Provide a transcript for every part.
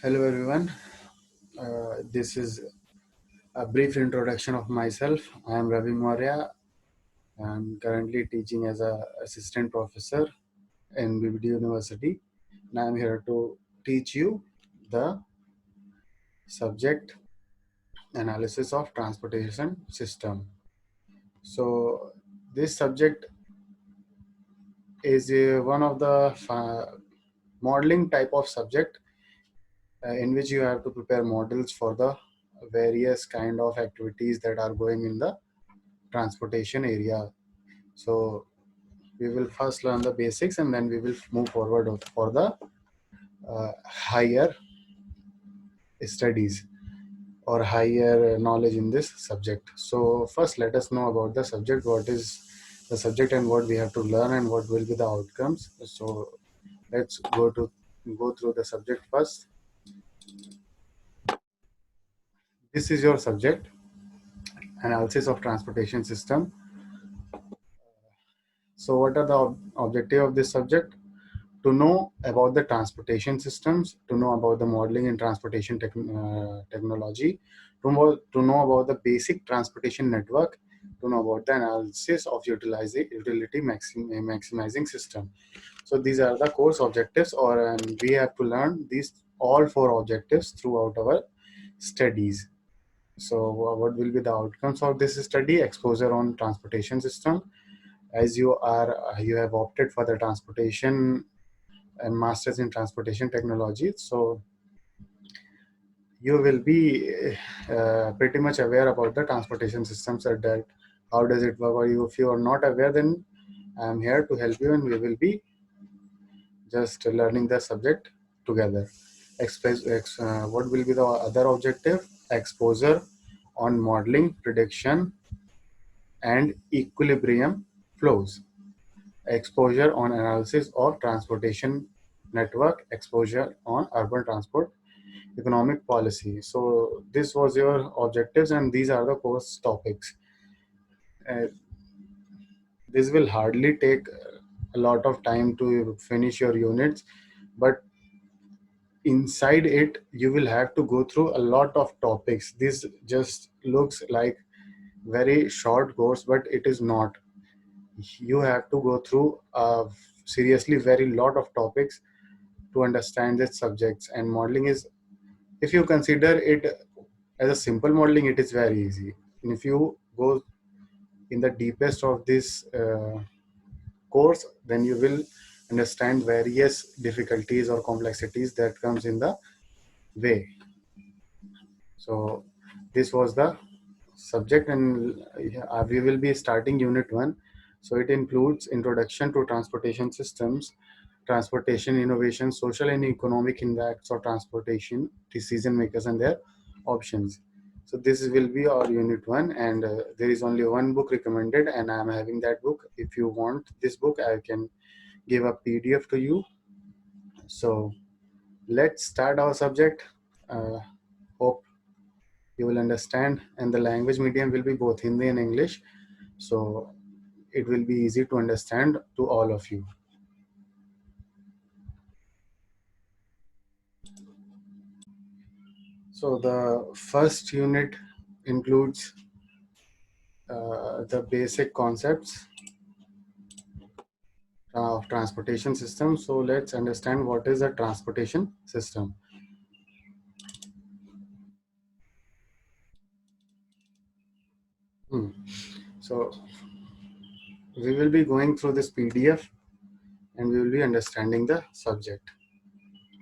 Hello everyone. This is a brief introduction of myself. I am Ravi Maurya. I am currently teaching as a assistant professor in BBD University, and I am here to teach you the subject analysis of transportation system. So this subject is one of the modeling type of subject in which you have to prepare models for the various kind of activities that are going in the transportation area. So we will first learn the basics and then we will move forward for the higher studies or higher knowledge in this subject. So first let us know about the subject, what is the subject and what we have to learn and what will be the outcomes. So let's go through the subject first. This is your subject, analysis of transportation system. So what are the objective of this subject? To know about the transportation systems, to know about the modeling in transportation technology, to know about the basic transportation network, to know about the analysis of utility maximizing system. So these are the course objectives, and we have to learn these all four objectives throughout our studies. So what will be the outcomes of this study? Exposure on transportation system. As you have opted for the transportation and masters in transportation technology, so you will be pretty much aware about the transportation systems at that, how does it work, or if you are not aware, then I am here to help you and we will be just learning the subject together. What will be the other objective? Exposure on modeling, prediction and equilibrium flows. Exposure on analysis of transportation network, exposure on urban transport economic policy. So this was your objectives and these are the course topics. Uh, this will hardly take a lot of time to finish your units, but inside it you will have to go through a lot of topics. This just looks like very short course, but it is not. You have to go through a seriously very lot of topics to understand these subjects. And modeling is, if you consider it as a simple modeling, it is very easy. And if you go in the deepest of this course, then you will understand various difficulties or complexities that comes in the way. So this was the subject, and we will be starting unit 1. So it includes introduction to transportation systems, transportation innovation, social and economic impacts of transportation, decision makers and their options. So this will be our unit 1, and there is only one book recommended and I am having that book. If you want this book, I can give a PDF to you. So let's start our subject. Hope you will understand, and the language medium will be both Hindi and English, so it will be easy to understand to all of you. So the first unit includes the basic concepts of transportation system. So let's understand what is a transportation system. So we will be going through this PDF and we will be understanding the subject.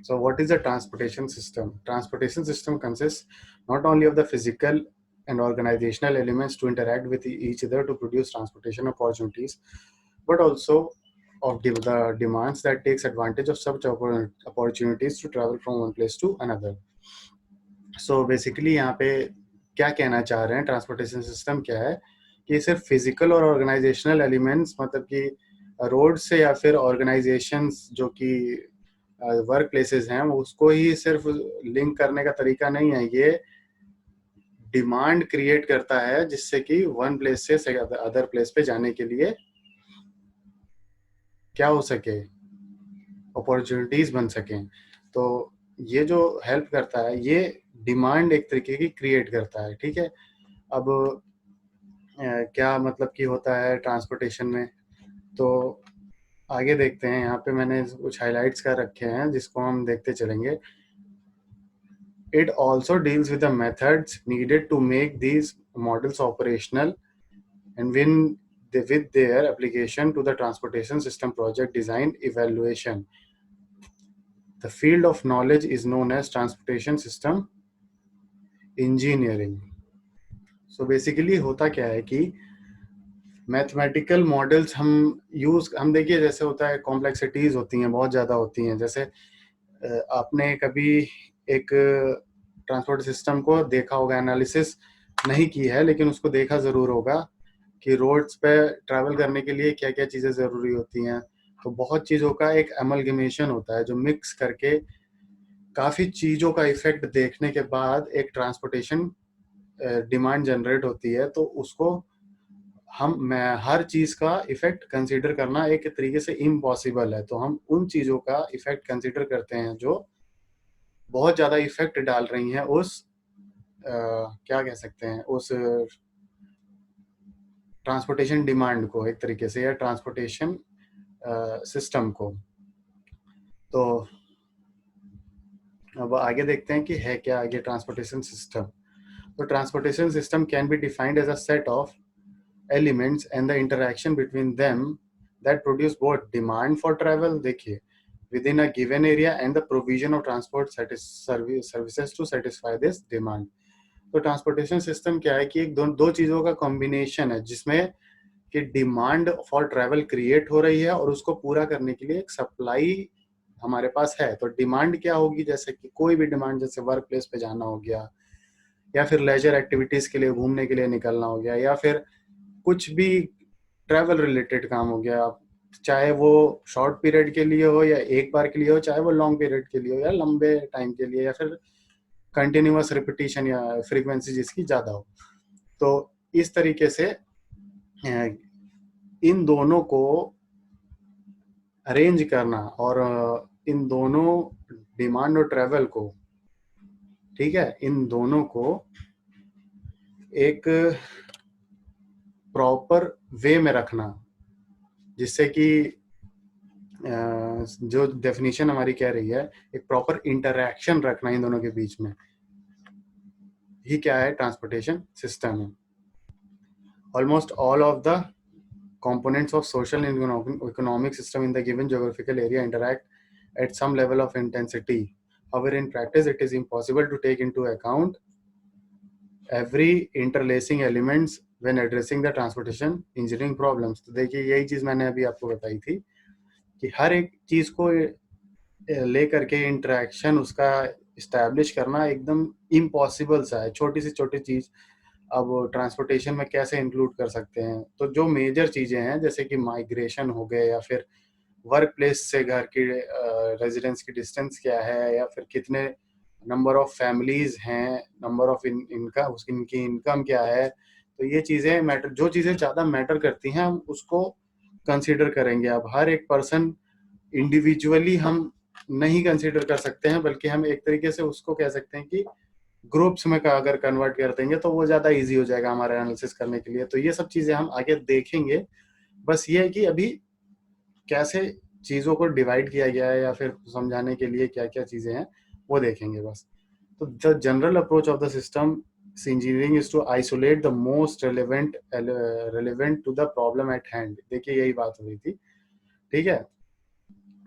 So what is a transportation system? Transportation system consists not only of the physical and organizational elements to interact with each other to produce transportation opportunities, but also of the demands that takes advantage of such opportunities to travel from one place to another. So basically यहाँ पे क्या कहना चाह रहे हैं, transportation system क्या है कि सिर्फ फिजिकल और ऑर्गेनाइजेशनल एलिमेंट्स, मतलब कि रोड से या फिर ऑर्गेनाइजेशंस जो कि वर्क प्लेसेस हैं उसको ही सिर्फ लिंक करने का तरीका नहीं है, ये डिमांड क्रिएट करता है जिससे कि वन प्लेस से अदर प्लेस पे जाने के लिए क्या हो सके, अपॉर्चुनिटीज बन सकें. तो ये जो हेल्प करता है ये डिमांड एक तरीके की क्रिएट करता है, ठीक है। अब क्या मतलब कि होता है ट्रांसपोर्टेशन में, तो आगे देखते हैं। यहाँ पे मैंने कुछ हाइलाइट्स कर रखे हैं जिसको हम देखते चलेंगे। It also deals with the methods needed to make these models operational and with their application to the transportation system project design evaluation. The field of knowledge is known as transportation system engineering. So basically होता क्या है कि mathematical models हम देखिए, जैसे होता है complexities होती हैं, बहुत ज़्यादा होती हैं। जैसे आपने कभी एक ट्रांसपोर्ट सिस्टम को देखा होगा, एनालिसिस नहीं की है लेकिन उसको देखा ज़रूर होगा कि रोड्स पे ट्रैवल करने के लिए क्या क्या चीज़ें ज़रूरी होती हैं। तो बहुत चीज़ों का एक एमलगमेशन होता है जो मिक्स करके काफ़ी चीज़ों का इफेक्ट देखने के बाद एक ट्रांसपोर्टेशन डिमांड जनरेट होती है। तो उसको मैं हर चीज़ का इफेक्ट कंसीडर करना एक तरीके से इम्पॉसिबल है। तो हम उन चीज़ों का इफेक्ट कंसीडर करते हैं जो बहुत ज़्यादा इफेक्ट डाल रही हैं उस क्या कह सकते हैं, उस ट्रांसपोर्टेशन डिमांड को एक तरीके से, या ट्रांसपोर्टेशन सिस्टम को। तो अब आगे देखते हैं कि है क्या आगे ट्रांसपोर्टेशन सिस्टम। तो transportation system can be defined as a set of elements and the interaction between them that produce both demand for travel, देखिए, within a given area and the provision of transport services to satisfy this demand. तो transportation system क्या है कि एक दो चीज़ों का combination है जिसमें कि डिमांड फॉर ट्रैवल क्रिएट हो रही है और उसको पूरा करने के लिए एक सप्लाई हमारे पास है। तो डिमांड क्या होगी, जैसे कि कोई भी डिमांड, जैसे वर्क प्लेस पे जाना हो गया, या फिर लेजर एक्टिविटीज के लिए घूमने के लिए निकलना हो गया, या फिर कुछ भी ट्रैवल रिलेटेड काम हो गया, चाहे वो शॉर्ट पीरियड के लिए हो या एक बार के लिए हो, चाहे वो लॉन्ग पीरियड के लिए हो या लंबे टाइम के लिए, या फिर कंटिन्यूअस रिपीटिशन या फ्रीक्वेंसी जिसकी ज़्यादा हो। तो इस तरीके से इन दोनों को अरेंज करना और इन दोनों डिमांड और ट्रैवल को, ठीक है, इन दोनों को एक प्रॉपर वे में रखना, जिससे कि जो डेफिनेशन हमारी कह रही है एक प्रॉपर इंटरैक्शन रखना इन दोनों के बीच में, ही क्या है ट्रांसपोर्टेशन सिस्टम है। Almost all of the components of social and economic system in the given geographical area interact at some level of intensity. However, in practice, it is impossible to take into account every interlacing elements when addressing the transportation engineering problems. तो देखिए, यही चीज़ मैंने अभी आपको बताई थी कि हर एक चीज़ को लेकर के इंटरेक्शन उसका इस्टेब्लिश करना एकदम इम्पॉसिबल सा है। छोटी से छोटी चीज़ अब ट्रांसपोर्टेशन में कैसे इंक्लूड कर सकते हैं, तो जो मेजर चीज़ें हैं जैसे कि माइग्रेशन हो गए, या फिर वर्क प्लेस से घर की रेजिडेंस की डिस्टेंस क्या है, या फिर कितने नंबर ऑफ फैमिलीज हैं, नंबर ऑफ इनकम, इनकी इनकम क्या है। तो ये चीज़ें मैटर, जो चीज़ें ज़्यादा मैटर करती हैं हम उसको कंसीडर करेंगे। अब हर एक पर्सन इंडिविजुअली हम नहीं कंसीडर कर सकते हैं, बल्कि हम एक तरीके से उसको कह सकते हैं कि ग्रुप्स में का अगर कन्वर्ट कर देंगे तो वो ज़्यादा इजी हो जाएगा हमारे एनालिसिस करने के लिए। तो ये सब चीज़ें हम आगे देखेंगे। बस ये है कि अभी कैसे चीज़ों को डिवाइड किया गया है या फिर समझाने के लिए क्या क्या चीज़ें हैं वो देखेंगे बस। तो the general approach of the system engineering is to isolate the most relevant to the problem at hand. देखिए, यही बात हो रही थी, ठीक है।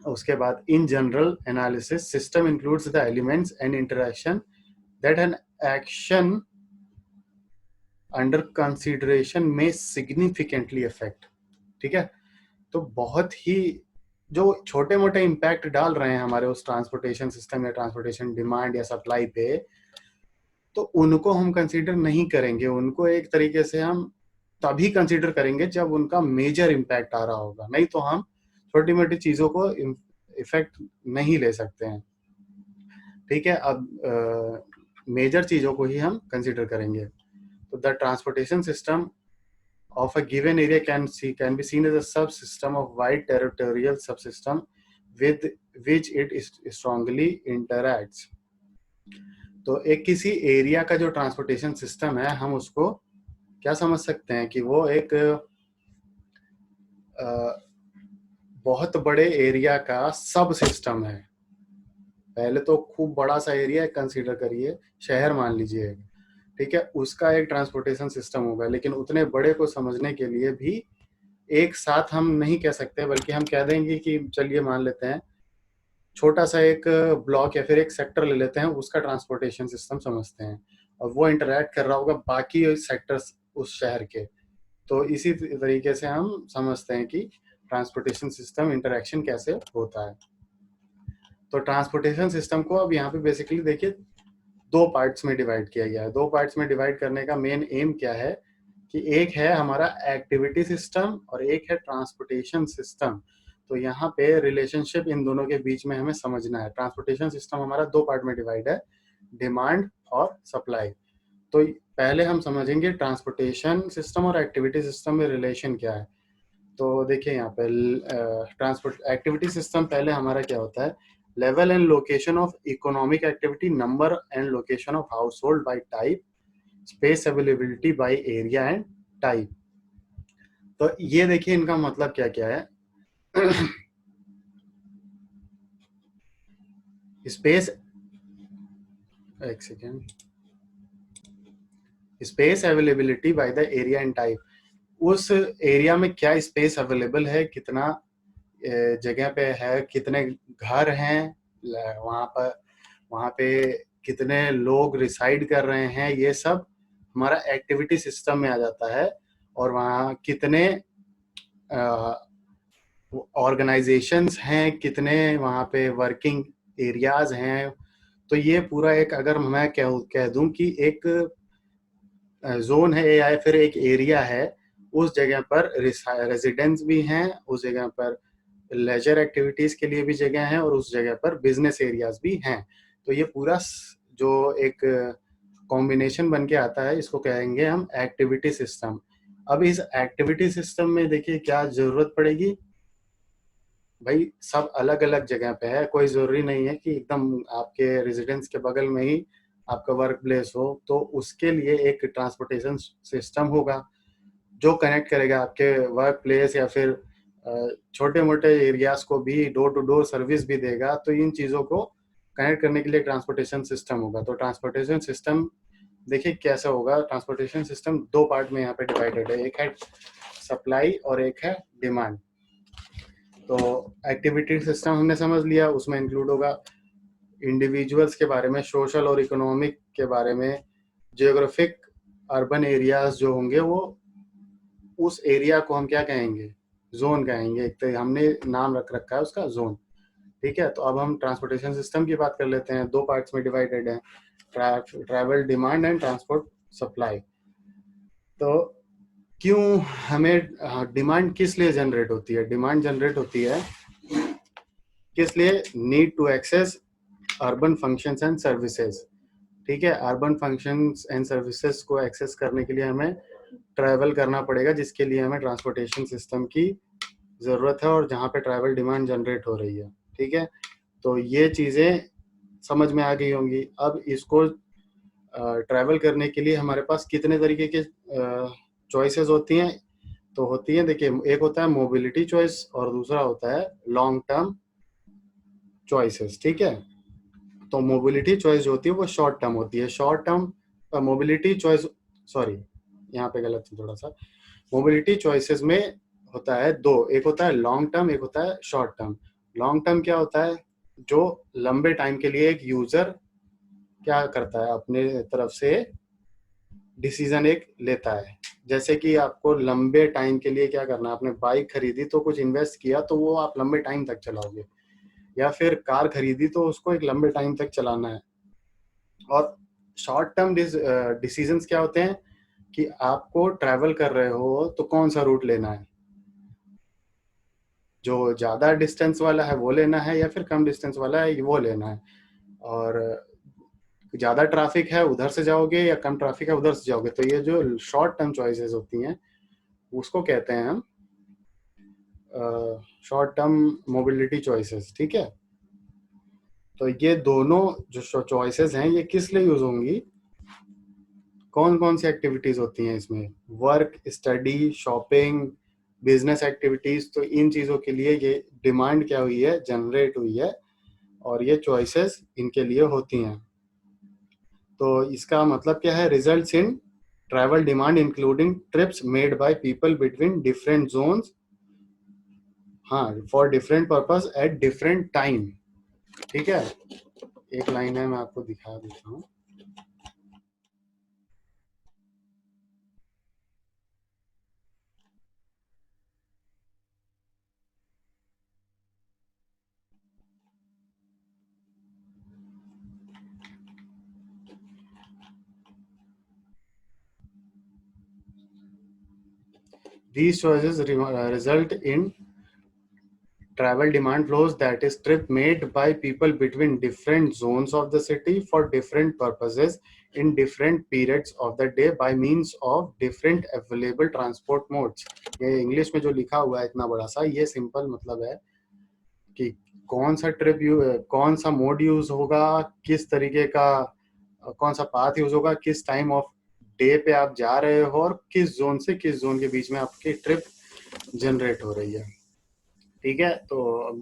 उसके बाद in general analysis system includes the elements and interaction that an action under consideration may significantly affect, ठीक है। तो बहुत ही जो छोटे मोटे इम्पैक्ट डाल रहे हैं हमारे उस ट्रांसपोर्टेशन सिस्टम या ट्रांसपोर्टेशन डिमांड या सप्लाई पे, तो उनको हम कंसीडर नहीं करेंगे। उनको एक तरीके से हम तभी कंसीडर करेंगे जब उनका मेजर इम्पैक्ट आ रहा होगा, नहीं तो हम छोटी मोटी चीज़ों को इफेक्ट नहीं ले सकते हैं, ठीक है। अब मेजर चीज़ों को ही हम कंसीडर करेंगे। तो the transportation system of a given area can be seen as a subsystem of wide territorial subsystem with which it strongly interacts। तो एक किसी एरिया का जो ट्रांसपोर्टेशन सिस्टम है, हम उसको क्या समझ सकते हैं कि वो एक बहुत बड़े एरिया का सब सिस्टम है। पहले तो खूब बड़ा सा एरिया कंसीडर करिए, शहर मान लीजिए, ठीक है, उसका एक ट्रांसपोर्टेशन सिस्टम होगा। लेकिन उतने बड़े को समझने के लिए भी एक साथ हम नहीं कह सकते, बल्कि हम कह देंगे कि चलिए मान लेते हैं छोटा सा एक ब्लॉक या फिर एक सेक्टर ले लेते हैं, उसका ट्रांसपोर्टेशन सिस्टम समझते हैं, और वो इंटरैक्ट कर रहा होगा बाकी सेक्टर्स उस शहर के। तो इसी तरीके से हम समझते हैं कि ट्रांसपोर्टेशन सिस्टम इंटरेक्शन कैसे होता है। तो ट्रांसपोर्टेशन सिस्टम को अब यहाँ पे बेसिकली देखिए दो पार्ट्स में डिवाइड किया गया है। दो पार्ट्स में डिवाइड करने का मेन एम क्या है कि एक है हमारा एक्टिविटी सिस्टम और एक है ट्रांसपोर्टेशन सिस्टम। तो यहाँ पे रिलेशनशिप इन दोनों के बीच में हमें समझना है। ट्रांसपोर्टेशन सिस्टम हमारा दो पार्ट में डिवाइड है, डिमांड और सप्लाई। तो पहले हम समझेंगे ट्रांसपोर्टेशन सिस्टम और एक्टिविटी सिस्टम में रिलेशन क्या है। तो देखिए यहाँ पे ट्रांसपोर्ट एक्टिविटी सिस्टम पहले हमारा क्या होता है, level and location of economic activity, number and location of house hold by type, space availability by area and type. तो ये देखिए इनका मतलब क्या क्या है। स्पेस, एक second, space availability by the area and type, उस एरिया में क्या स्पेस अवेलेबल है, कितना जगह पे है, कितने घर हैं वहाँ पे कितने लोग रिसाइड कर रहे हैं, ये सब हमारा एक्टिविटी सिस्टम में आ जाता है। और वहाँ कितने ऑर्गेनाइजेशंस हैं, कितने वहाँ पे वर्किंग एरियाज हैं। तो ये पूरा एक, अगर मैं कह दूं कि एक जोन है या फिर एक एरिया है, उस जगह पर रेजिडेंट्स भी हैं, उस जगह पर लेजर एक्टिविटीज के लिए भी जगह है, और उस जगह पर बिजनेस एरियाज भी हैं। तो ये पूरा जो एक कॉम्बिनेशन बन के आता है, इसको कहेंगे हम एक्टिविटी सिस्टम। अब इस एक्टिविटी सिस्टम में देखिए क्या जरूरत पड़ेगी, भाई सब अलग अलग जगह पे है, कोई जरूरी नहीं है कि एकदम आपके रेजिडेंस के बगल में ही आपका वर्क प्लेस हो। तो उसके लिए एक ट्रांसपोर्टेशन सिस्टम होगा जो कनेक्ट करेगा आपके वर्क प्लेस या फिर छोटे मोटे एरियाज को भी, डोर टू डोर सर्विस भी देगा। तो इन चीज़ों को कनेक्ट करने के लिए ट्रांसपोर्टेशन सिस्टम होगा। तो ट्रांसपोर्टेशन सिस्टम देखिए कैसा होगा। ट्रांसपोर्टेशन सिस्टम दो पार्ट में यहाँ पे डिवाइडेड है, एक है सप्लाई और एक है डिमांड। तो एक्टिविटी सिस्टम हमने समझ लिया, उसमें इंक्लूड होगा इंडिविजुअल्स के बारे में, सोशल और इकोनॉमिक के बारे में, जियोग्राफिक अर्बन एरियाज जो होंगे वो, उस एरिया को हम क्या कहेंगे, जोन कहेंगे। एक तो हमने नाम रख रखा है उसका जोन, ठीक है। तो अब हम ट्रांसपोर्टेशन सिस्टम की बात कर लेते हैं। दो पार्ट्स में डिवाइडेड है, travel demand and transport supply. तो क्यों हमें डिमांड किस लिए जनरेट होती है, डिमांड जनरेट होती है किस लिए, need to access urban functions and services, ठीक है। अर्बन फंक्शंस एंड सर्विसेज को एक्सेस करने के लिए हमें ट्रैवल करना पड़ेगा, जिसके लिए हमें ट्रांसपोर्टेशन सिस्टम की जरूरत है, और जहाँ पे ट्रैवल डिमांड जनरेट हो रही है, ठीक है। तो ये चीजें समझ में आ गई होंगी। अब इसको ट्रैवल करने के लिए हमारे पास कितने तरीके के चॉइसेस होती हैं, तो होती है देखिए, एक होता है मोबिलिटी चॉइस और दूसरा होता है लॉन्ग टर्म चॉइसेस, ठीक है। तो मोबिलिटी चॉइस जो होती है वो शॉर्ट टर्म होती है। Short term mobility choice, sorry यहाँ पे गलत है थोड़ा सा, मोबिलिटी चॉइसेस में होता है दो, एक होता है लॉन्ग टर्म, एक होता है शॉर्ट टर्म। लॉन्ग टर्म क्या होता है, जो लंबे टाइम के लिए एक यूजर क्या करता है, अपने तरफ से डिसीजन एक लेता है। जैसे कि आपको लंबे टाइम के लिए क्या करना है, आपने बाइक खरीदी तो कुछ इन्वेस्ट किया तो वो आप लंबे टाइम तक चलाओगे, या फिर कार खरीदी तो उसको एक लंबे टाइम तक चलाना है। और शॉर्ट टर्म डिसीजंस क्या होते हैं कि आपको ट्रैवल कर रहे हो तो कौन सा रूट लेना है, जो ज्यादा डिस्टेंस वाला है वो लेना है या फिर कम डिस्टेंस वाला है वो लेना है। और ज्यादा ट्रैफिक है उधर से जाओगे या कम ट्रैफिक है उधर से जाओगे। तो ये जो शॉर्ट टर्म चॉइसेस होती हैं उसको कहते हैं हम शॉर्ट टर्म मोबिलिटी चॉइसेस, ठीक है। तो ये दोनों जो चॉइसेस हैं ये किस लिए यूज होंगी, कौन कौन सी एक्टिविटीज होती हैं इसमें, work, study, shopping, business activities, तो इन चीजों के लिए ये डिमांड क्या हुई है, जनरेट हुई है, और ये चॉइसेस इनके लिए होती हैं। तो इसका मतलब क्या है, results in travel demand including trips made by people between different zones, हाँ, for different purpose at different time, ठीक है। एक लाइन है, मैं आपको दिखा देता हूँ। These choices result in travel demand flows, that is trip made by people between different zones of the city for different purposes in different periods of the day by means of different available transport modes. ये English में जो लिखा हुआ है इतना बड़ा सा, ये सिंपल मतलब है कि कौन सा ट्रिप कौन सा मोड यूज होगा, किस तरीके का कौन सा पाथ यूज होगा, किस टाइम ऑफ डे पे आप जा रहे हो, और किस जोन से किस जोन के बीच में आपकी ट्रिप जनरेट हो रही है, ठीक है। तो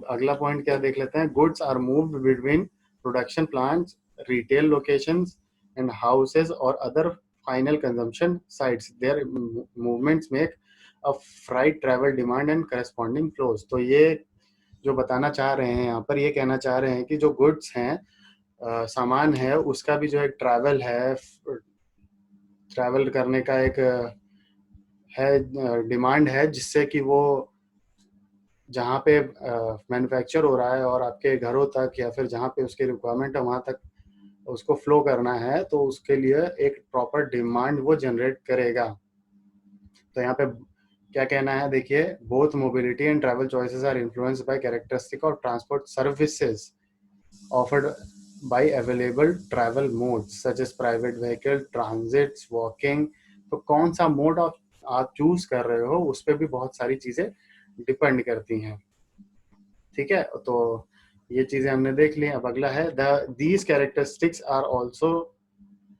अगला पॉइंट क्या देख लेते हैं, goods are moved between production plants, retail locations and houses और other final consumption sites, their movements make a freight travel demand and corresponding flows. तो ये जो बताना चाह रहे हैं यहाँ पर, ये कहना चाह रहे हैं कि जो गुड्स हैं, सामान है, उसका भी जो एक ट्रैवल है, ट्रैवल करने का एक है डिमांड है, जिससे कि वो जहाँ पे मैन्युफैक्चर हो रहा है और आपके घरों तक या फिर जहाँ पे उसकी रिक्वायरमेंट है वहाँ तक उसको फ्लो करना है, तो उसके लिए एक प्रॉपर डिमांड वो जनरेट करेगा। तो यहाँ पे क्या कहना है, देखिए, both mobility and travel choices are influenced by characteristic of transport services offered by available travel modes such as private vehicle, transits, walking। तो कौन सा मोड आप चूज कर रहे हो उस पर भी बहुत सारी चीजें डिपेंड करती हैं, ठीक है। तो ये चीजें हमने देख ली। अब अगला है, these characteristics are also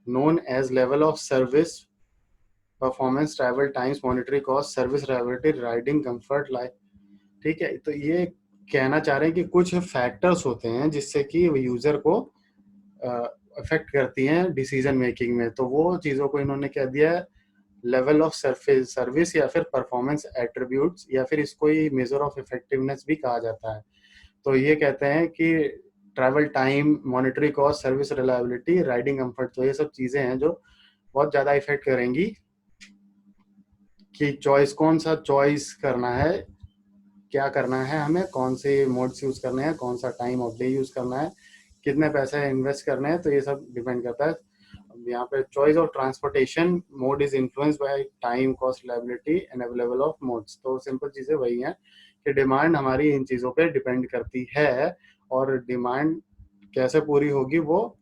known as level of service, performance, travel times, monetary cost, service reliability, riding comfort, life, ठीक है। तो ये कहना चाह रहे हैं कि कुछ फैक्टर्स होते हैं जिससे कि यूजर को अफेक्ट करती हैं डिसीजन मेकिंग में, तो वो चीज़ों को इन्होंने क्या दिया है, लेवल ऑफ सर्फेस सर्विस या फिर परफॉर्मेंस एट्रीब्यूट्स, या फिर इसको ही मेजर ऑफ इफेक्टिवनेस भी कहा जाता है। तो ये कहते हैं कि travel time, monetary cost, service reliability, riding comfort, तो ये सब चीज़ें हैं जो बहुत ज़्यादा इफेक्ट करेंगी कि चॉइस कौन सा चॉइस करना है, क्या करना है हमें, कौन से मोड्स यूज़ करने हैं, कौन सा टाइम ऑफ डे यूज़ करना है, कितने पैसे इन्वेस्ट करने हैं, तो ये सब डिपेंड करता है। अब यहाँ पे choice of transportation mode is influenced by time, cost, liability and available of modes. तो सिंपल चीज़ें वही हैं कि डिमांड हमारी इन चीज़ों पे डिपेंड करती है, और डिमांड कैसे पूरी होगी, वो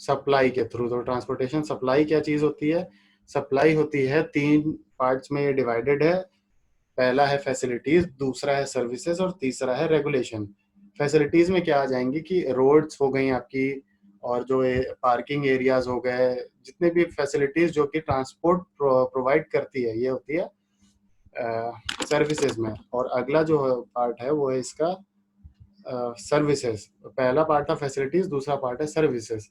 सप्लाई के थ्रू। तो ट्रांसपोर्टेशन सप्लाई क्या चीज़ होती है, सप्लाई होती है, तीन पार्ट्स में ये डिवाइडेड है। पहला है फैसिलिटीज, दूसरा है सर्विसेज, और तीसरा है रेगुलेशन। फैसिलिटीज में क्या आ जाएंगी कि रोड्स हो गई आपकी, और जो पार्किंग एरियाज हो गए, जितने भी फैसिलिटीज जो कि ट्रांसपोर्ट प्रोवाइड करती है, ये होती है सर्विसेज में। और अगला जो पार्ट है वो है इसका सर्विसेज। पहला पार्ट था फैसिलिटीज, दूसरा पार्ट है सर्विसेज।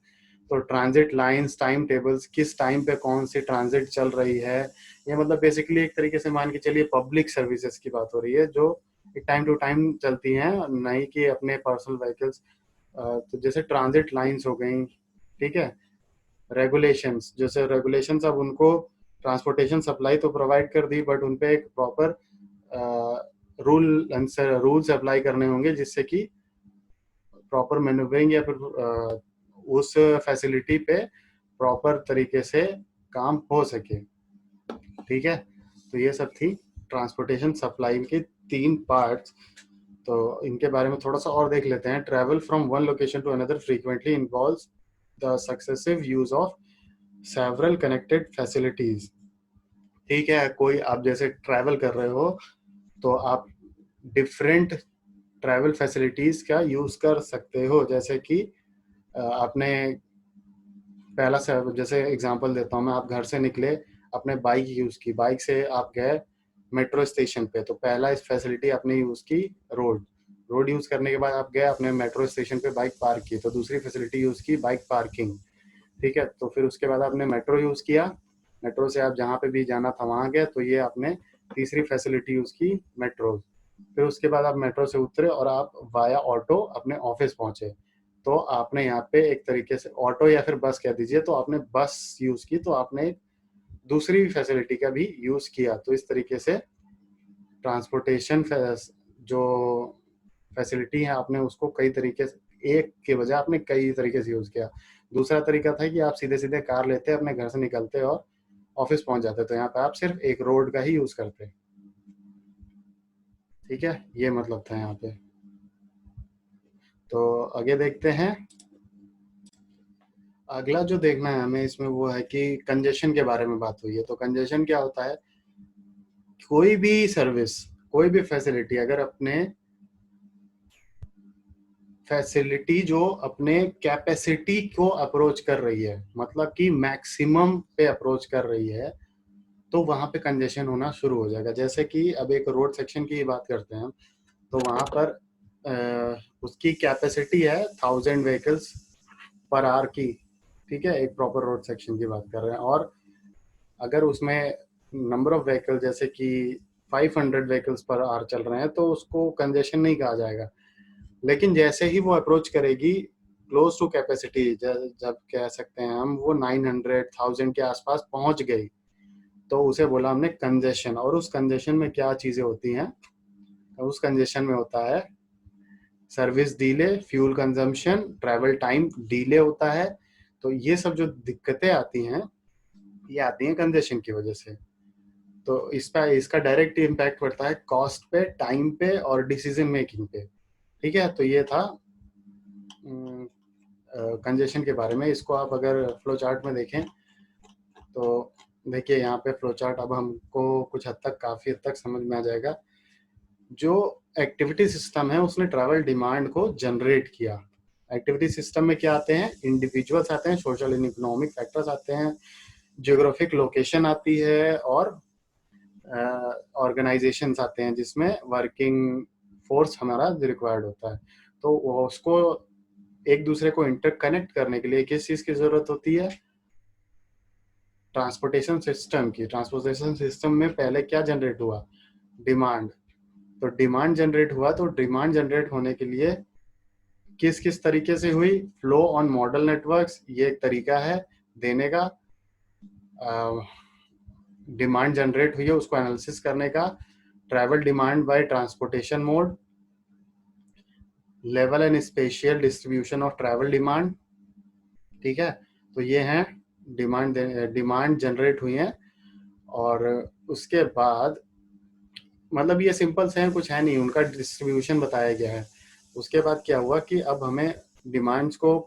तो ट्रांजिट लाइंस, टाइम टेबल्स, किस टाइम पे कौन सी ट्रांजिट चल रही है, ये मतलब बेसिकली एक तरीके से मान के चलिए पब्लिक सर्विसेज की बात हो रही है, जो एक टाइम टू टाइम चलती हैं, नहीं कि अपने पर्सनल व्हीकल्स। तो जैसे ट्रांजिट लाइंस हो गई, ठीक है। रेगुलेशंस, जैसे रेगुलेशंस, अब उनको ट्रांसपोर्टेशन सप्लाई तो प्रोवाइड कर दी, बट उनपे एक प्रॉपर रूल्स अप्लाई करने होंगे, जिससे कि प्रॉपर मैन्यूवरिंग या फिर उस फैसिलिटी पे प्रॉपर तरीके से काम हो सके, ठीक है। तो ये सब थी ट्रांसपोर्टेशन सप्लाई के तीन पार्ट्स। तो इनके बारे में थोड़ा सा और देख लेते हैं। Travel from one location to another frequently involves the successive use of several connected facilities, ठीक है। कोई आप जैसे ट्रैवल कर रहे हो, तो आप डिफरेंट ट्रैवल फैसिलिटीज का यूज कर सकते हो। जैसे कि आपने पहला से, जैसे एग्जांपल देता हूँ मैं, आप घर से निकले, अपने बाइक यूज की, बाइक से आप गए मेट्रो स्टेशन पे, तो पहला इस फैसिलिटी आपने यूज की रोड। रोड यूज करने के बाद आप गए अपने मेट्रो स्टेशन पे, बाइक पार्क की, तो दूसरी फैसिलिटी यूज की बाइक पार्किंग। ठीक है, तो फिर उसके बाद आपने मेट्रो यूज किया, मेट्रो से आप जहाँ पे भी जाना था वहां गए, तो ये आपने तीसरी फैसिलिटी यूज की मेट्रो। फिर उसके बाद आप मेट्रो से उतरे और आप वाया ऑटो अपने ऑफिस पहुंचे, तो आपने यहाँ पे एक तरीके से ऑटो या फिर बस कह दीजिए, तो आपने बस यूज की, तो आपने दूसरी फैसिलिटी का भी यूज किया। तो इस तरीके से ट्रांसपोर्टेशन जो फैसिलिटी है आपने उसको कई तरीके से, एक के बजाय आपने कई तरीके से यूज किया। दूसरा तरीका था कि आप सीधे सीधे कार लेते अपने घर से निकलते और ऑफिस पहुंच जाते, तो यहाँ पे आप सिर्फ एक रोड का ही यूज करते। ठीक है, ये मतलब था यहाँ पे। तो आगे देखते हैं। अगला जो देखना है हमें इसमें वो है कि कंजेशन के बारे में बात हुई है। तो कंजेशन क्या होता है? कोई भी सर्विस, कोई भी फैसिलिटी अगर अपने फैसिलिटी जो अपने कैपेसिटी को अप्रोच कर रही है, मतलब कि मैक्सिमम पे अप्रोच कर रही है, तो वहां पे कंजेशन होना शुरू हो जाएगा। जैसे कि अब एक रोड सेक्शन की बात करते हैं, तो वहां पर उसकी कैपेसिटी है 1000 व्हीकल्स पर आवर की। ठीक है, एक प्रॉपर रोड सेक्शन की बात कर रहे हैं, और अगर उसमें नंबर ऑफ व्हीकल जैसे कि 500 व्हीकल्स पर आवर चल रहे हैं, तो उसको कंजेशन नहीं कहा जाएगा। लेकिन जैसे ही वो अप्रोच करेगी क्लोज टू कैपेसिटी, जब कह सकते हैं हम वो 900 1000 के आसपास पहुंच गई, तो उसे बोला हमने कंजेशन। और उस कंजेशन में क्या चीजें होती हैं? उस कंजेशन में होता है service delay, fuel consumption, travel time delay होता है। तो ये सब जो दिक्कतें आती हैं, ये आती हैं कंजेशन की वजह से। तो इसका डायरेक्ट इम्पैक्ट पड़ता है कॉस्ट पे, टाइम पे और डिसीजन मेकिंग पे। ठीक है, तो ये था कंजेशन के बारे में। इसको आप अगर फ्लो चार्ट में देखें, तो देखिए यहाँ पे फ्लो चार्ट अब हमको कुछ हद तक, काफी हद तक समझ में आ जाएगा। जो एक्टिविटी सिस्टम है उसने ट्रैवल डिमांड को जनरेट किया। एक्टिविटी सिस्टम में क्या आते हैं? इंडिविजुअल्स आते हैं, सोशल एंड इकोनॉमिक फैक्टर्स आते हैं, जियोग्राफिक लोकेशन आती है, और ऑर्गेनाइजेशंस आते हैं जिसमें वर्किंग फोर्स हमारा रिक्वायर्ड होता है। तो उसको एक दूसरे को इंटरकनेक्ट करने के लिए किस चीज की जरूरत होती है? ट्रांसपोर्टेशन सिस्टम की। ट्रांसपोर्टेशन सिस्टम में पहले क्या जनरेट हुआ? डिमांड। तो डिमांड जनरेट हुआ, तो डिमांड जनरेट होने के लिए किस किस तरीके से हुई? फ्लो ऑन मॉडल नेटवर्क्स, ये एक तरीका है देने का। डिमांड जनरेट हुई है उसको एनालिसिस करने का। Travel demand by transportation mode, level and spatial distribution of travel demand. ठीक है, तो ये हैं डिमांड जनरेट हुई है। और उसके बाद मतलब ये सिंपल से हैं, कुछ है नहीं, उनका डिस्ट्रीब्यूशन बताया गया है। उसके बाद क्या हुआ कि अब हमें डिमांड्स को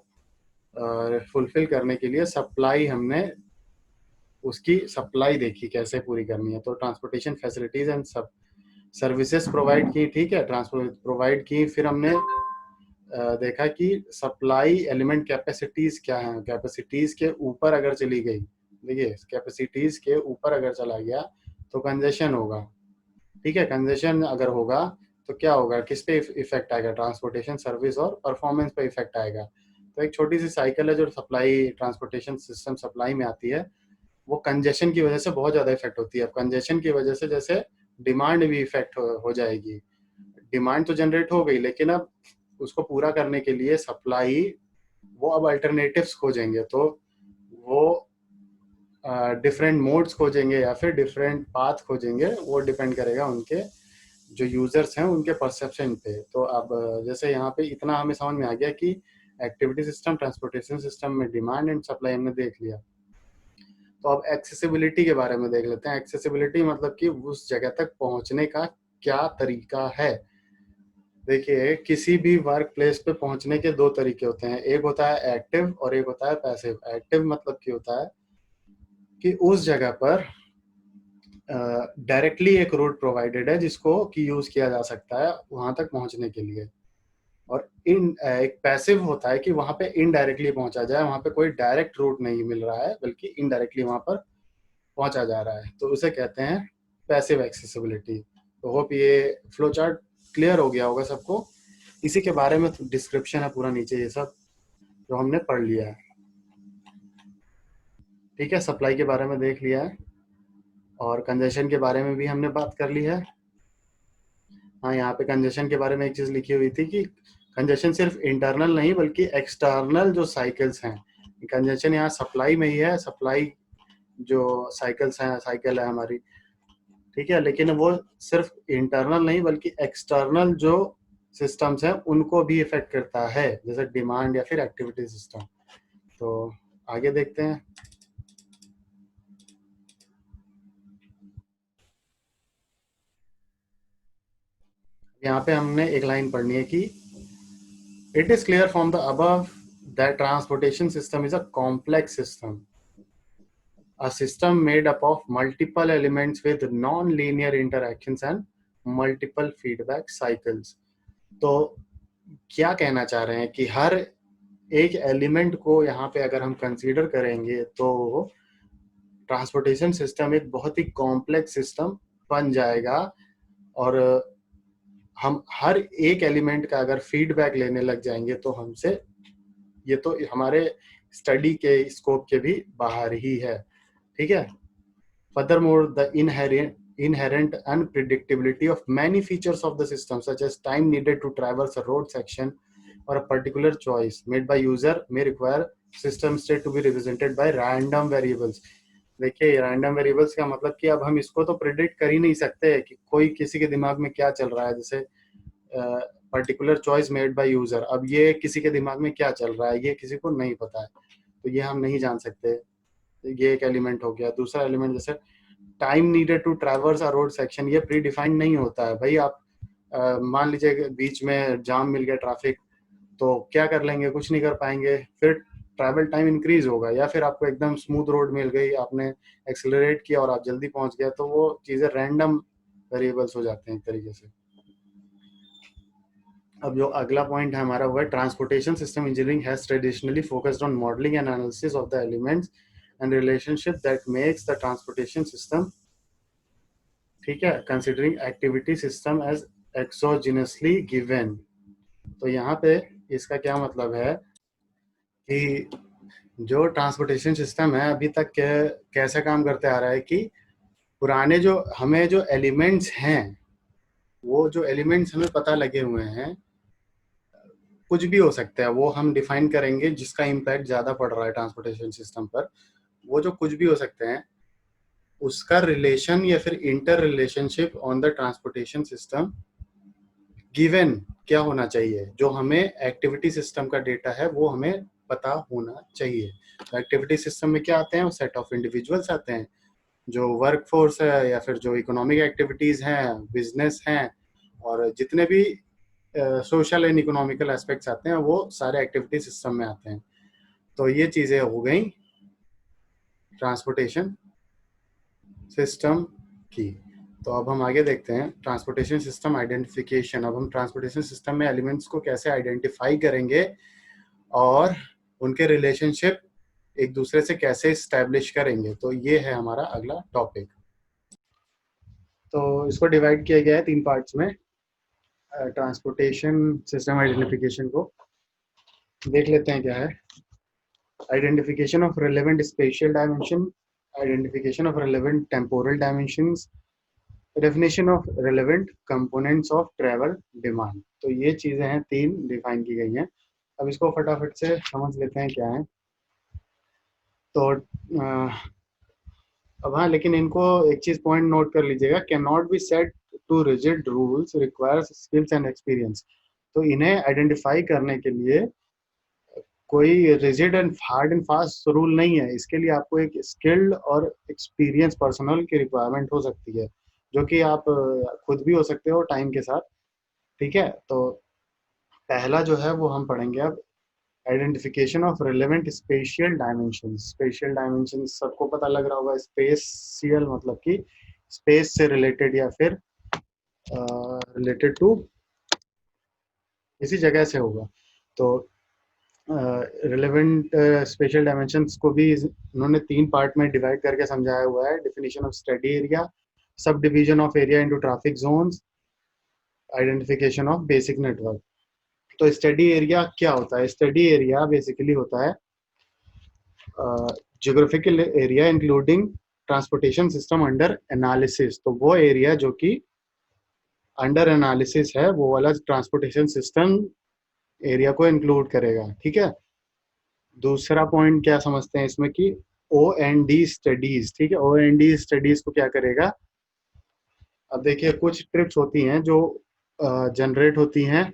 फुलफिल करने के लिए सप्लाई, हमने उसकी सप्लाई देखी कैसे पूरी करनी है। तो ट्रांसपोर्टेशन फैसिलिटीज एंड सब सर्विसेज प्रोवाइड की। ठीक है, ट्रांसपोर्ट प्रोवाइड की। फिर हमने देखा कि सप्लाई एलिमेंट कैपेसिटीज क्या है। कैपेसिटीज के ऊपर अगर चली गई, देखिए कैपेसिटीज के ऊपर अगर चला गया तो कंजेशन होगा। ठीक है, कंजेशन अगर होगा तो क्या होगा, किस पे इफेक्ट आएगा? ट्रांसपोर्टेशन सर्विस और परफॉर्मेंस पे इफेक्ट आएगा। तो एक छोटी सी साइकिल है जो सप्लाई, ट्रांसपोर्टेशन सिस्टम सप्लाई में आती है, वो कंजेशन की वजह से बहुत ज्यादा इफेक्ट होती है। अब कंजेशन की वजह से जैसे डिमांड भी इफेक्ट हो जाएगी। डिमांड तो जनरेट हो गई, लेकिन अब उसको पूरा करने के लिए सप्लाई, वो अब अल्टरनेटिव्स खोजेंगे, तो वो डिफरेंट मोड्स खोजेंगे या फिर डिफरेंट पाथ खोजेंगे। वो डिपेंड करेगा उनके जो यूजर्स हैं उनके परसेप्शन पे। तो अब जैसे यहाँ पे इतना हमें समझ में आ गया कि एक्टिविटी सिस्टम, ट्रांसपोर्टेशन सिस्टम में डिमांड एंड सप्लाई हमने देख लिया। तो अब एक्सेसिबिलिटी के बारे में देख लेते हैं। एक्सेसिबिलिटी मतलब कि उस जगह तक पहुंचने का क्या तरीका है। देखिए, किसी भी वर्क प्लेस पे पहुंचने के दो तरीके होते हैं, एक होता है एक्टिव और एक होता है पैसिव। एक्टिव मतलब क्या होता है कि उस जगह पर डायरेक्टली एक रूट प्रोवाइडेड है जिसको कि यूज किया जा सकता है वहां तक पहुंचने के लिए, और एक पैसिव होता है कि वहां पे इनडायरेक्टली पहुंचा जाए, वहां पे कोई डायरेक्ट रूट नहीं मिल रहा है बल्कि इनडायरेक्टली वहां पर पहुंचा जा रहा है, तो उसे कहते हैं पैसिव एक्सेसिबिलिटी। तो होप ये फ्लो चार्ट क्लियर हो गया होगा सबको। इसी के बारे में डिस्क्रिप्शन है पूरा नीचे, ये सब जो हमने पढ़ लिया है। ठीक है, सप्लाई के बारे में देख लिया है और कंजेशन के बारे में भी हमने बात कर ली है। हाँ, यहाँ पे कंजेशन के बारे में एक चीज लिखी हुई थी कि कंजेशन सिर्फ इंटरनल नहीं बल्कि एक्सटर्नल जो साइकिल्स हैं, कंजेशन यहाँ सप्लाई में ही है, सप्लाई जो साइकिल्स हैं, साइकिल है हमारी, ठीक है, लेकिन वो सिर्फ इंटरनल नहीं बल्कि एक्सटर्नल जो सिस्टम्स हैं उनको भी इफेक्ट करता है, जैसे डिमांड या फिर एक्टिविटी सिस्टम। तो आगे देखते हैं। यहाँ पे हमने एक लाइन पढ़नी है कि it is clear from the above that transportation system is a complex system, a system made up of multiple elements with non-linear interactions and multiple feedback cycles। तो क्या कहना चाह रहे हैं कि हर एक एलिमेंट को यहाँ पे अगर हम कंसीडर करेंगे तो ट्रांसपोर्टेशन सिस्टम एक बहुत ही कॉम्प्लेक्स सिस्टम बन जाएगा, और हम हर एक एलिमेंट का अगर फीडबैक लेने लग जाएंगे तो हमसे, ये तो हमारे स्टडी के स्कोप के भी बाहर ही है। ठीक है, furthermore the inherent unpredictability of many features of the system such as time needed to traverse a road section or a particular choice made by user may require system state to be represented by random variables। देखिए, random variables का मतलब कि अब हम इसको तो predict कर ही नहीं सकते कि कोई किसी के दिमाग में क्या चल रहा है, जैसे particular choice made by user, अब ये किसी के दिमाग में क्या चल रहा है ये किसी को नहीं पता है, तो ये हम नहीं जान सकते। ये एक एलिमेंट हो गया। दूसरा एलिमेंट जैसे time needed to traverse a road section, ये प्री डिफाइंड नहीं होता है भाई। आप मान लीजिए बीच में जाम मिल गया, ट्रैफिक, तो क्या कर लेंगे, कुछ नहीं कर पाएंगे, फिर ट्रैवल टाइम इंक्रीज होगा, या फिर आपको एकदम स्मूथ रोड मिल गई, आपने एक्सेलरेट किया और आप जल्दी पहुंच गया, तो वो चीजें रैंडम वेरिएबल्स हो जाते हैं एक तरीके से। अब जो अगला पॉइंट है हमारा वो है transportation system engineering has traditionally focused on modelling and analysis of the elements and relationship that makes the transportation system, ठीक है, considering activity system as exogenously given. तो यहाँ पे इसका क्या मतलब है कि जो ट्रांसपोर्टेशन सिस्टम है अभी तक कैसे काम करते आ रहा है कि पुराने जो हमें जो एलिमेंट्स हैं, वो जो एलिमेंट्स हमें पता लगे हुए हैं, कुछ भी हो सकता है, वो हम डिफाइन करेंगे जिसका इम्पैक्ट ज्यादा पड़ रहा है ट्रांसपोर्टेशन सिस्टम पर, वो जो कुछ भी हो सकते हैं उसका रिलेशन या फिर inter relationship on the transportation system given क्या होना चाहिए, जो हमें एक्टिविटी सिस्टम का डेटा है वो हमें पता होना चाहिए। तो एक्टिविटी सिस्टम में क्या आते हैं, सेट ऑफ इंडिविजुअल्स आते हैं, जो वर्क फोर्स है या फिर जो इकोनॉमिक एक्टिविटीज हैं, बिजनेस हैं, और जितने भी सोशल एंड इकोनॉमिकल एस्पेक्ट्स आते हैं वो सारे एक्टिविटी सिस्टम में आते हैं। तो ये चीजें हो गई ट्रांसपोर्टेशन सिस्टम की। तो अब हम आगे देखते हैं ट्रांसपोर्टेशन सिस्टम आइडेंटिफिकेशन। अब हम ट्रांसपोर्टेशन सिस्टम में एलिमेंट्स को कैसे आइडेंटिफाई करेंगे और उनके रिलेशनशिप एक दूसरे से कैसे स्टैब्लिश करेंगे, तो ये है हमारा अगला टॉपिक। तो इसको डिवाइड किया गया है 3 पार्ट्स में। ट्रांसपोर्टेशन सिस्टम आइडेंटिफिकेशन को देख लेते हैं क्या है। Identification of relevant spatial dimension, identification of relevant temporal dimensions, definition of relevant components of travel demand. तो ये चीजें हैं 3 डिफाइन की गई हैं। अब इसको फटाफट से समझ लेते हैं क्या है। तो अब हाँ, लेकिन इनको एक चीज पॉइंट नोट कर लीजिएगा, cannot be set to rigid rules, requires skills and experience. तो इन्हें आइडेंटिफाई करने के लिए कोई rigid and hard and fast rule नहीं है, इसके लिए आपको एक स्किल्ड और एक्सपीरियंस पर्सनल की रिक्वायरमेंट हो सकती है, जो कि आप खुद भी हो सकते हो टाइम के साथ। ठीक है, तो पहला जो है वो हम पढ़ेंगे अब, identification of relevant spatial dimension. Spatial dimension सबको पता लग रहा होगा, स्पेशियल मतलब कि स्पेस से रिलेटेड या फिर रिलेटेड टू किसी जगह से होगा। तो रिलेवेंट स्पेशल डायमेंशंस को भी उन्होंने 3 पार्ट में डिवाइड करके समझाया हुआ है। Definition of study area, sub division of area into traffic zones, identification of basic network. तो स्टडी एरिया क्या होता है? स्टडी एरिया बेसिकली होता है geographical area including transportation system under analysis. तो वो एरिया जो कि अंडर एनालिसिस है वो वाला ट्रांसपोर्टेशन सिस्टम एरिया को इंक्लूड करेगा। ठीक है। दूसरा पॉइंट क्या समझते हैं इसमें कि ओ एंड डी स्टडीज। ठीक है, ओ एंड डी स्टडीज को क्या करेगा? अब देखिए कुछ ट्रिप्स होती हैं जो जनरेट होती हैं,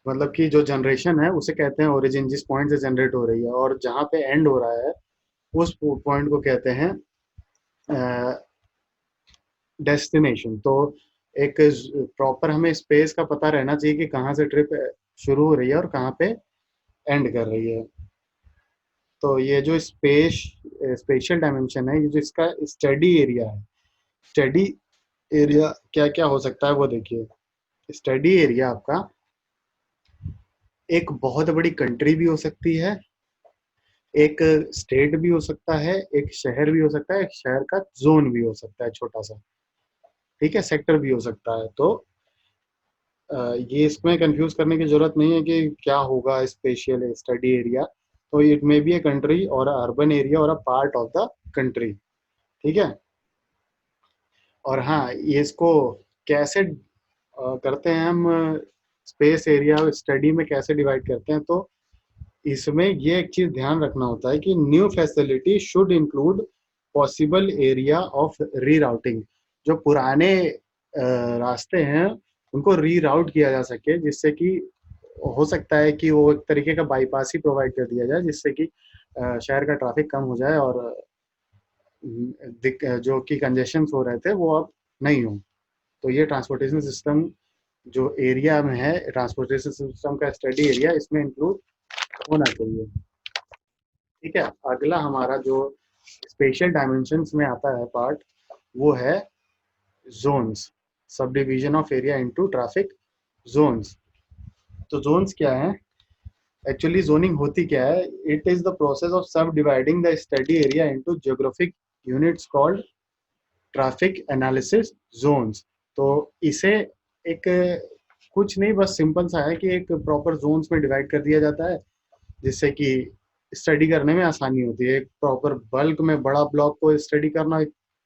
मतलब कि जो जनरेशन है उसे कहते हैं ओरिजिन, जिस पॉइंट से जनरेट हो रही है, और जहां पे एंड हो रहा है उस पॉइंट को कहते हैं डेस्टिनेशन। तो एक प्रॉपर हमें स्पेस का पता रहना चाहिए कि कहाँ से ट्रिप शुरू हो रही है और कहाँ पे एंड कर रही है। तो ये जो स्पेशियल डायमेंशन है, ये जो इसका स्टडी एरिया है, स्टडी एरिया क्या क्या हो सकता है वो देखिए। स्टडी एरिया आपका एक बहुत बड़ी कंट्री भी हो सकती है, एक स्टेट भी हो सकता है, एक शहर भी हो सकता है, एक शहर का जोन भी हो सकता है छोटा सा। ठीक है, सेक्टर भी हो सकता है। तो ये इसमें कंफ्यूज करने की जरूरत नहीं है कि क्या होगा स्पेशल स्टडी एरिया। तो it may be a country और अर्बन एरिया और a part of the country. ठीक है। और हाँ, ये इसको कैसे करते हैं हम, स्पेस एरिया स्टडी में कैसे डिवाइड करते हैं? तो इसमें ये एक चीज ध्यान रखना होता है कि new facility should include possible area of rerouting. जो पुराने रास्ते हैं उनको रीराउट किया जा सके, जिससे कि हो सकता है कि वो एक तरीके का बाईपास ही प्रोवाइड कर दिया जाए, जिससे कि शहर का ट्रैफिक कम हो जाए और जो कि कंजेशन हो रहे थे वो अब नहीं हो। तो ये ट्रांसपोर्टेशन सिस्टम जो एरिया में है, ट्रांसपोर्टेशन सिस्टम का स्टडी एरिया इसमें इंक्लूड होना चाहिए। ठीक है। अगला हमारा जो स्पेशल डायमेंशंस में आता है पार्ट, वो है zones, sub division of area into traffic zones. तो जोन्स क्या है? एक्चुअली जोनिंग होती क्या है? It is the process of sub dividing the study area into geographic units called traffic analysis zones. तो इसे एक कुछ नहीं, बस सिंपल सा है कि एक प्रॉपर जोन्स में डिवाइड कर दिया जाता है, जिससे कि स्टडी करने में आसानी होती है। एक प्रॉपर बल्क में बड़ा ब्लॉक को स्टडी करना,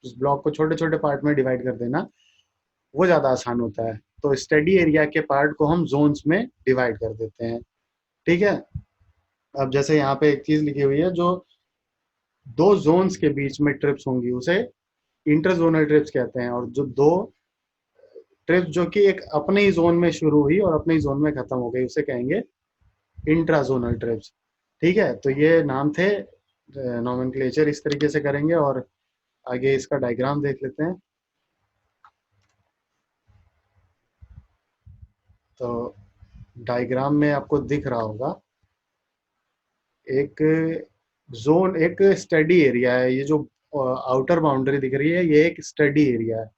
उस ब्लॉक को छोटे छोटे पार्ट में डिवाइड कर देना, वो ज़्यादा आसान होता है। तो स्टडी एरिया के पार्ट को हम जोन्स में डिवाइड कर देते हैं। ठीक है। अब जैसे यहाँ पे एक चीज लिखी हुई है, जो दो जोन्स के बीच में ट्रिप्स होंगी उसे इंटरजोनल ट्रिप्स कहते हैं, और जो दो ट्रिप्स जो कि एक अपने ही जोन में शुरू हुई और अपने ही जोन में खत्म हो गई उसे कहेंगे इंट्राजोनल ट्रिप्स। ठीक है। तो ये नाम थे, नॉमेनक्लेचर इस तरीके से करेंगे, और आगे इसका डायग्राम देख लेते हैं। तो डायग्राम में आपको दिख रहा होगा एक जोन, एक स्टडी एरिया है। ये जो आउटर बाउंड्री दिख रही है ये एक स्टडी एरिया है,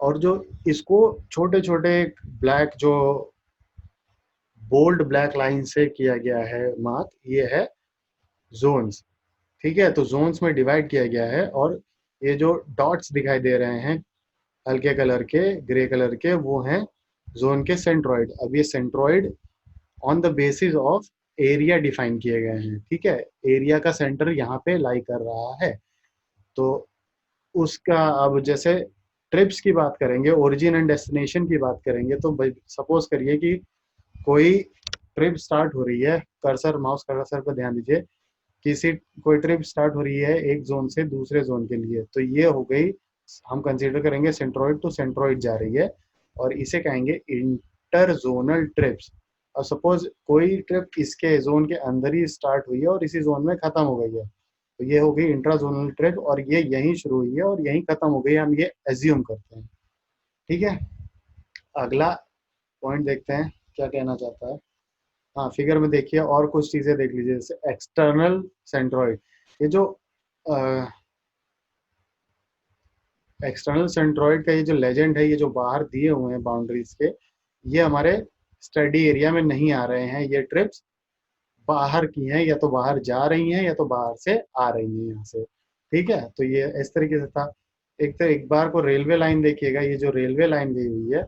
और जो इसको छोटे छोटे ब्लैक, जो बोल्ड ब्लैक लाइन से किया गया है मार्क, ये है जोन्स। ठीक है। तो जोन्स में डिवाइड किया गया है, और ये जो डॉट्स दिखाई दे रहे हैं हल्के कलर के, ग्रे कलर के, वो हैं जोन के सेंट्रॉइड। अब ये centroid on the basis of area define किए गए हैं। ठीक है। एरिया का सेंटर यहाँ पे लाई कर रहा है। तो उसका अब जैसे ट्रिप्स की बात करेंगे, ओरिजिन एंड डेस्टिनेशन की बात करेंगे, तो सपोज करिए कि कोई ट्रिप स्टार्ट हो रही है, कर्सर माउस कर्सर पर ध्यान दीजिए, किसी कोई ट्रिप स्टार्ट हो रही है एक जोन से दूसरे जोन के लिए, तो ये हो गई, हम कंसीडर करेंगे सेंट्रॉइड टू सेंट्रॉइड जा रही है, और इसे कहेंगे इंटर जोनल ट्रिप्स। और सपोज कोई ट्रिप इसके जोन के अंदर ही स्टार्ट हुई है और इसी जोन में खत्म हो गई है, तो ये हो गई इंट्रा जोनल ट्रिप, और ये यहीं शुरू हुई है और यहीं खत्म हो गई, हम ये एज्यूम करते हैं। ठीक है। अगला पॉइंट देखते हैं क्या कहना चाहता है। हाँ, फिगर में देखिए और कुछ चीजें देख लीजिए, जैसे एक्सटर्नल सेंट्रॉइड। ये जो एक्सटर्नल सेंट्रॉइड का ये जो लेजेंड है, ये जो बाहर दिए हुए हैं बाउंड्रीज के, ये हमारे स्टडी एरिया में नहीं आ रहे हैं। ये ट्रिप्स बाहर की हैं, या तो बाहर जा रही हैं या तो बाहर से आ रही हैं यहाँ से। ठीक है, तो ये इस तरीके से था। एक तो एक बार को रेलवे लाइन देखिएगा, ये जो रेलवे लाइन गई हुई है,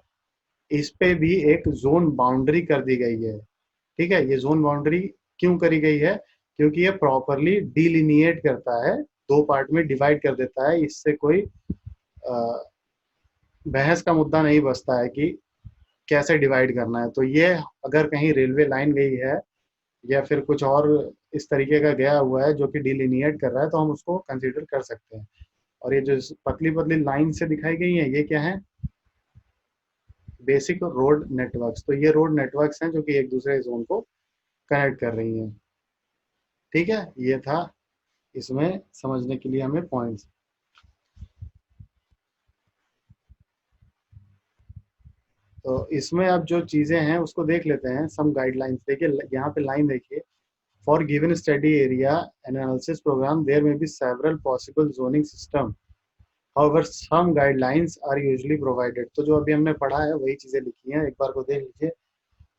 इस पे भी एक जोन बाउंड्री कर दी गई है। ठीक है, ये जोन बाउंड्री क्यों करी गई है? क्योंकि ये प्रॉपरली डिलिनिएट करता है, दो पार्ट में डिवाइड कर देता है। इससे कोई अ, बहस का मुद्दा नहीं बचता है कि कैसे डिवाइड करना है। तो ये अगर कहीं रेलवे लाइन गई है या फिर कुछ और इस तरीके का गया हुआ है जो कि डिलिनिएट कर रहा है, तो हम उसको कंसीडर कर सकते हैं। और ये जो पतली पतली लाइन से दिखाई गई है, ये क्या है? Basic road networks. तो ये रोड नेटवर्क्स हैं जो कि एक दूसरे जोन को कनेक्ट कर रही हैं। ठीक है, ये था इसमें समझने के लिए हमें पॉइंट्स। तो इसमें अब जो चीजें हैं उसको देख लेते हैं, सम गाइडलाइंस। देखिए यहाँ पे लाइन देखिए, for given study area analysis program there may be several possible zoning system, however some guidelines are usually provided. तो जो अभी हमने पढ़ा है वही चीजें लिखी हैं, एक बार को देख लीजिए।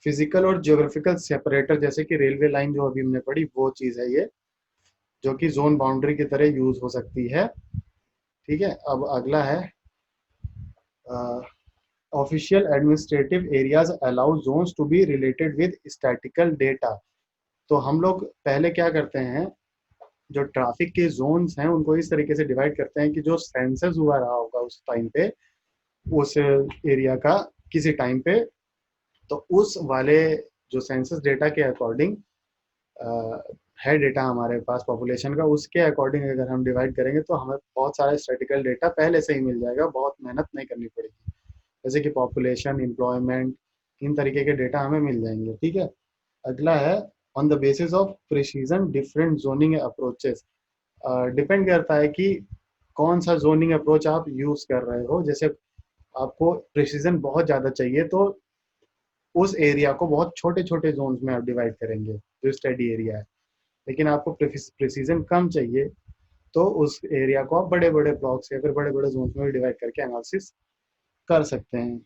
फिजिकल और ज्योग्राफिकल सेपरेटर, जैसे कि रेलवे लाइन जो अभी हमने पढ़ी, वो चीज है ये, जो कि जोन बाउंड्री की तरह यूज हो सकती है। ठीक है, अब अगला है, official administrative areas allow zones to be related with statistical data. तो हम लोग पहले क्या करते हैं, जो ट्रैफिक के जोन्स हैं उनको इस तरीके से डिवाइड करते हैं कि जो सेंसस हुआ रहा होगा उस टाइम पे, उस एरिया का किसी टाइम पे, तो उस वाले जो सेंसस डेटा के अकॉर्डिंग है डेटा हमारे पास पॉपुलेशन का, उसके अकॉर्डिंग अगर हम डिवाइड करेंगे तो हमें बहुत सारा स्टैटिकल डेटा पहले से ही मिल जाएगा, बहुत मेहनत नहीं करनी पड़ेगी। जैसे कि पॉपुलेशन, एम्प्लॉयमेंट, इन तरीके के डेटा हमें मिल जाएंगे। ठीक है, अगला है, on the basis of precision different zoning approaches. Depend करता है कि कौन सा जोनिंग अप्रोच आप यूज कर रहे हो। जैसे आपको प्रिसीजन बहुत ज़्यादा चाहिए तो उस एरिया को बहुत छोटे छोटे जोन्स में आप डिवाइड करेंगे जो स्टडी एरिया है। लेकिन आपको प्रिसीजन कम चाहिए तो उस एरिया को आप बड़े बड़े ब्लॉक्स या फिर बड़े बड़े जोन्स में डिवाइड करके एनालिसिस कर सकते हैं।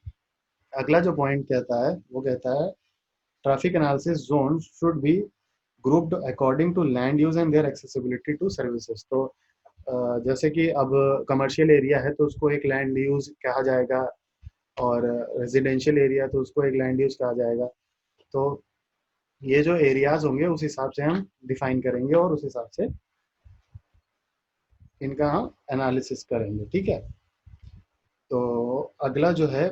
अगला जो पॉइंट कहता है वो कहता है, traffic analysis zone should be grouped according to land use and their accessibility to services. तो जैसे कि अब कमर्शियल एरिया है तो उसको एक लैंड यूज कहा जाएगा, और रेजिडेंशियल एरिया तो उसको एक लैंड यूज कहा जाएगा। तो ये जो एरियाज होंगे उस हिसाब से हम डिफाइन करेंगे और उस हिसाब से इनका हम एनालिसिस करेंगे। ठीक है, तो अगला जो है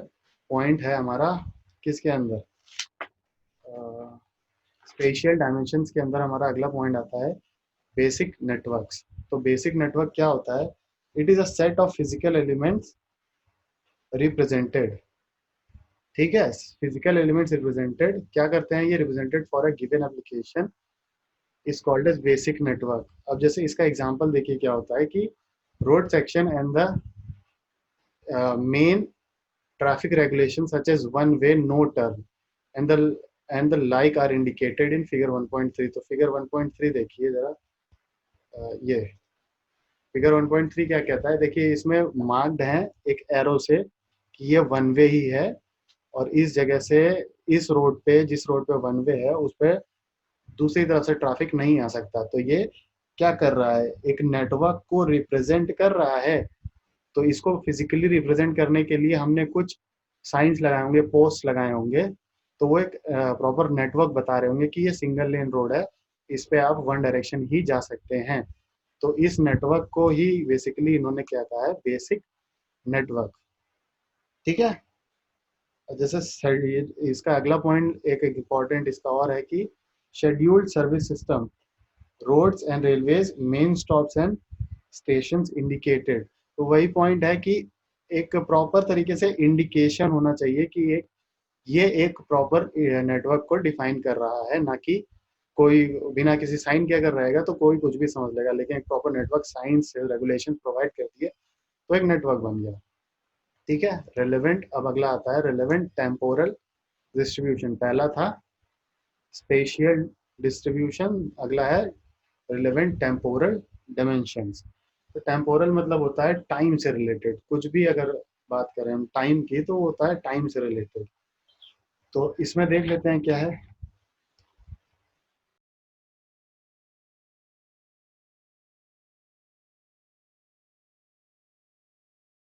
पॉइंट है हमारा किसके अंदर, स्पेशियल डायमेंशंस के अंदर हमारा अगला पॉइंट आता है, बेसिक नेटवर्क्स। तो बेसिक नेटवर्क क्या होता है? It is a set of physical elements represented. ठीक है, फिजिकल एलिमेंट्स रिप्रेजेंटेड क्या करते हैं? ये represented for a given application is called as basic network. अब जैसे इसका एग्जांपल देखिए क्या होता है कि road section and the main traffic regulations such as one way no turn and the like are indicated in figure 1.3। तो figure 1.3 देखिए जरा, ये फिगर 1.3 क्या कहता है? देखिए इसमें मार्क्ड है एक एरो से कि ये वन वे ही है, और इस जगह से इस रोड पे, जिस रोड पे वन वे है उस पे दूसरी तरफ से ट्रैफिक नहीं आ सकता। तो ये क्या कर रहा है? एक नेटवर्क को रिप्रेजेंट कर रहा है। तो इसको फिजिकली रिप्रेजेंट करने के लिए हमने कुछ साइंस लगाए होंगे, पोस्ट लगाए होंगे, तो वो एक प्रॉपर नेटवर्क बता रहे होंगे कि ये सिंगल लेन रोड है, इस पे आप वन डायरेक्शन ही जा सकते हैं। तो इस नेटवर्क को ही बेसिकली इन्होंने क्या कहा है? Basic network. ठीक है, जैसे इसका अगला पॉइंट एक इम्पॉर्टेंट इसका और है कि scheduled service system, roads and railways, main stops and station indicated. तो वही पॉइंट है कि एक प्रॉपर तरीके से इंडिकेशन होना चाहिए कि ये एक प्रॉपर नेटवर्क को डिफाइन कर रहा है, ना कि कोई बिना किसी साइन के अगर रहेगा तो कोई कुछ भी समझ लेगा। लेकिन एक प्रॉपर नेटवर्क साइंस से रेगुलेशन प्रोवाइड करती है तो एक नेटवर्क बन गया। ठीक है, रेलेवेंट। अब अगला आता है रेलेवेंट टेम्पोरल डिस्ट्रीब्यूशन। पहला था स्पेशियल डिस्ट्रीब्यूशन, अगला है रिलेवेंट टेम्पोरल डायमेंशंस। तो टेम्पोरल मतलब होता है टाइम से रिलेटेड, कुछ भी अगर बात करें हम टाइम की तो वो होता है टाइम से रिलेटेड। तो इसमें देख लेते हैं क्या है।